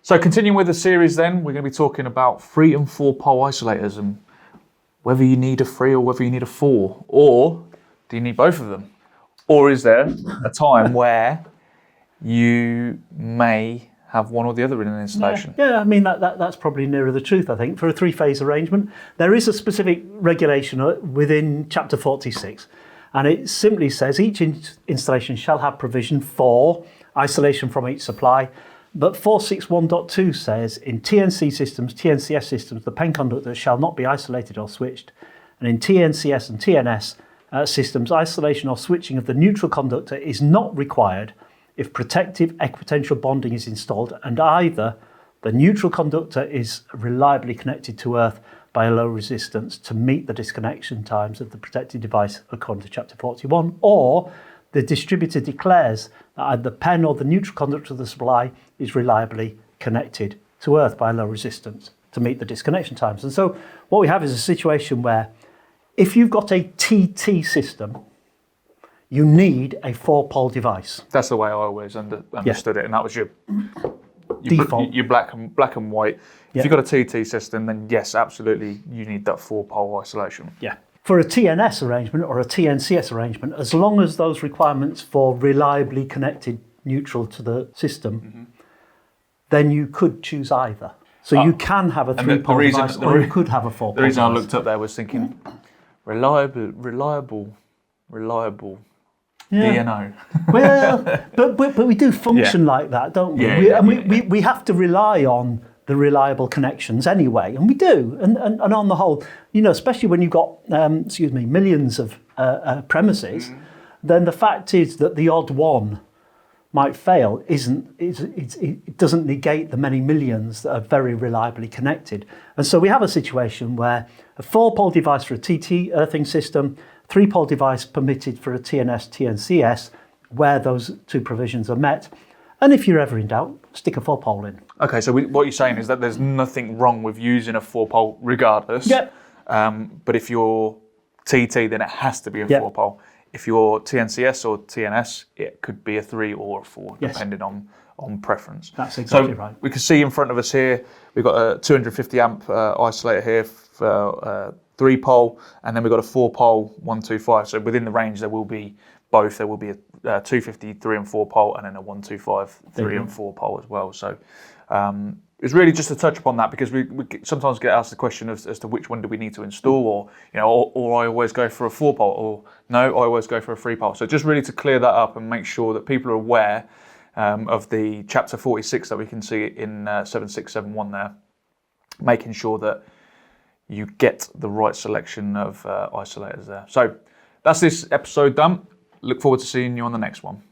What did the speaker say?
So continuing with the series then, we're going to be talking about 3 and 4 pole isolators and whether you need a 3 or whether you need a 4, or do you need both of them? Or is there a time where you may have one or the other in an installation? Yeah, I mean, that's probably nearer the truth, I think. For a 3-phase arrangement, there is a specific regulation within Chapter 46, and it simply says each installation shall have provision for isolation from each supply. But 461.2 says in TNC systems, TNCS systems, the PEN conductor shall not be isolated or switched. And in TNCS and TNS systems, isolation or switching of the neutral conductor is not required if protective equipotential bonding is installed and either the neutral conductor is reliably connected to earth by a low resistance to meet the disconnection times of the protected device according to Chapter 41, or the distributor declares that either the PEN or the neutral conductor of the supply is reliably connected to earth by a low resistance to meet the disconnection times. And so what we have is a situation where if you've got a TT system, you need a 4-pole device. That's the way I always understood it, and that was your default. Your black and white. If you've got a TT system, then yes, absolutely, you need that 4-pole isolation. Yeah. For a TNS arrangement or a TNCS arrangement, as long as those requirements for reliably connected neutral to the system, then you could choose either. So you can have a 3-pole device or you could have a 4-pole The reason device. I looked up there was thinking, reliable. Yeah. DNO. Well, but we do function like that, don't we? We have to rely on the reliable connections anyway, and we do. And on the whole, especially when you've got millions of premises, then the fact is that the odd one might fail it doesn't negate the many millions that are very reliably connected. And so we have a situation where a 4-pole device for a TT earthing system, 3-pole device permitted for a TNS, TNCS, where those 2 provisions are met. And if you're ever in doubt, stick a 4-pole in. Okay, so what you're saying is that there's nothing wrong with using a 4-pole regardless. Yep. But if you're TT, then it has to be a 4-pole. If you're TNCS or TNS, it could be a 3 or a 4, depending on preference. That's exactly right. We can see in front of us here, we've got a 250 amp isolator here for 3-pole, and then we've got a 4-pole 125. So within the range, there will be both. There will be a 250 3 and 4 pole, and then a 125 3 and 4 pole as well. So it's really just to touch upon that, because we sometimes get asked the question as to which one do we need to install, or I always go for a 4-pole, or no, I always go for a 3-pole. So just really to clear that up and make sure that people are aware of the Chapter 46 that we can see in 7671 there, making sure that you get the right selection of isolators there. So that's this episode done. Look forward to seeing you on the next one.